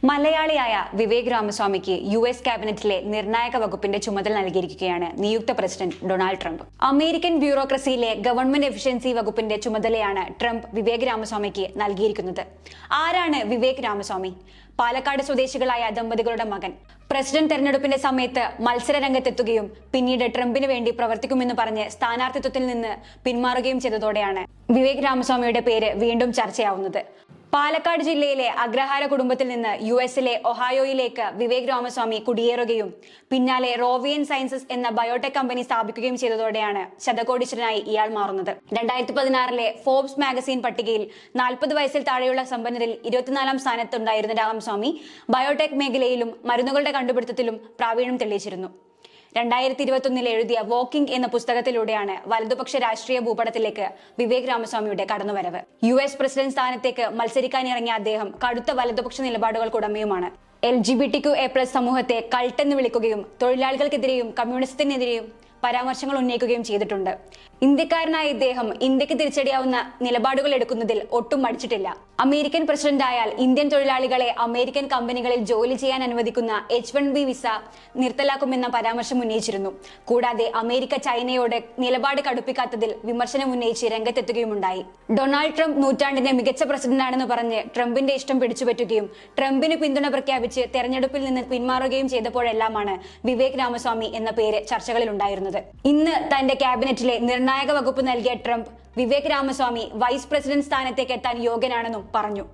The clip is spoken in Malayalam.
മലയാളിയായ വിവേക് രാമസ്വാമിക്ക് US ക്യാബിനറ്റിലെ നിർണായക വകുപ്പിന്റെ ചുമതല നൽകിയിരിക്കുകയാണ് നിയുക്ത പ്രസിഡന്റ് ഡൊണാൾഡ് ട്രംപ്. അമേരിക്കൻ ബ്യൂറോക്രസിയിലെ ഗവൺമെന്റ് എഫിഷ്യൻസി വകുപ്പിന്റെ ചുമതലയാണ് ട്രംപ് വിവേക് രാമസ്വാമിക്ക് നൽകിയിരിക്കുന്നത്. ആരാണ് വിവേക് രാമസ്വാമി? പാലക്കാട് സ്വദേശികളായ ദമ്പതികളുടെ മകൻ. പ്രസിഡന്റ് തെരഞ്ഞെടുപ്പിന്റെ സമയത്ത് മത്സര രംഗത്തെത്തുകയും പിന്നീട് ട്രംപിന് വേണ്ടി പ്രവർത്തിക്കുമെന്ന് പറഞ്ഞ് സ്ഥാനാർത്ഥിത്വത്തിൽ നിന്ന് പിന്മാറുകയും ചെയ്തതോടെയാണ് വിവേക് രാമസ്വാമിയുടെ പേര് വീണ്ടും ചർച്ചയാവുന്നത്. പാലക്കാട് ജില്ലയിലെ അഗ്രഹാര കുടുംബത്തിൽ നിന്ന് US-ലെ ഒഹായോയിലേക്ക് വിവേക് രാമസ്വാമി കുടിയേറുകയും പിന്നാലെ റോവിയൻ സയൻസസ് എന്ന ബയോടെക് കമ്പനി സ്ഥാപിക്കുകയും ചെയ്തതോടെയാണ് ശതകോടീശ്വരനായി ഇയാൾ മാറുന്നത്. 2016-ലെ ഫോബ്സ് മാഗസിൻ പട്ടികയിൽ 40 വയസ്സിൽ താഴെയുള്ള സമ്പന്നരിൽ 24-ാം സ്ഥാനത്തുണ്ടായിരുന്ന രാമസ്വാമി ബയോടെക് മേഖലയിലും മരുന്നുകളുടെ കണ്ടുപിടുത്തത്തിലും പ്രാവീണ്യം തെളിയിച്ചിരുന്നു. 2021-ൽ എഴുതിയ വോക്കിംഗ് എന്ന പുസ്തകത്തിലൂടെയാണ് വലതുപക്ഷ രാഷ്ട്രീയ ഭൂപടത്തിലേക്ക് വിവേക് രാമസ്വാമിയുടെ കടന്നുവരവ്. US പ്രസിഡന്റ് സ്ഥാനത്തേക്ക് മത്സരിക്കാനിറങ്ങിയ അദ്ദേഹം കടുത്ത വലതുപക്ഷ നിലപാടുകൾക്കുടമയുമാണ്. LGBTQA+ സമൂഹത്തെ കൾട്ട് എന്ന് വിളിക്കുകയും തൊഴിലാളികൾക്കെതിരെയും കമ്മ്യൂണിസത്തിനെതിരെയും പരാമർശങ്ങൾ ഉന്നയിക്കുകയും ചെയ്തിട്ടുണ്ട്. ഇന്ത്യക്കാരനായ ഇദ്ദേഹം ഇന്ത്യക്ക് തിരിച്ചടിയാവുന്ന നിലപാടുകൾ എടുക്കുന്നതിൽ ഒട്ടും മടിച്ചിട്ടില്ല. അമേരിക്കൻ പ്രസിഡന്റായാൽ ഇന്ത്യൻ തൊഴിലാളികളെ അമേരിക്കൻ കമ്പനികളിൽ ജോലി ചെയ്യാൻ അനുവദിക്കുന്ന H-1B വിസ നിർത്തലാക്കുമെന്ന പരാമർശം ഉന്നയിച്ചിരുന്നു. കൂടാതെ അമേരിക്ക ചൈനയോട് നിലപാട് കടുപ്പിക്കാത്തതിൽ വിമർശനം ഉന്നയിച്ച് രംഗത്തെത്തുകയുമുണ്ടായി. ഡൊണാൾഡ് ട്രംപ് നൂറ്റാണ്ടിന്റെ മികച്ച പ്രസിഡന്റാണെന്ന് പറഞ്ഞ് ട്രംപിന്റെ ഇഷ്ടം പിടിച്ചുപറ്റുകയും ട്രംപിന് പിന്തുണ പ്രഖ്യാപിച്ച് തെരഞ്ഞെടുപ്പിൽ നിന്ന് പിന്മാറുകയും ചെയ്തപ്പോഴെല്ലാമാണ് വിവേക് രാമസ്വാമി എന്ന പേര് ചർച്ചകളിലുണ്ടായിരുന്നത്. ഇന്ന് തന്റെ ക്യാബിനറ്റിലെ നിർണായക വകുപ്പ് നൽകിയ Trump Vivek Ramaswamy vice president സ്ഥാനത്തേക്ക് എത്താൻ യോഗ്യനാണെന്നും പറഞ്ഞു.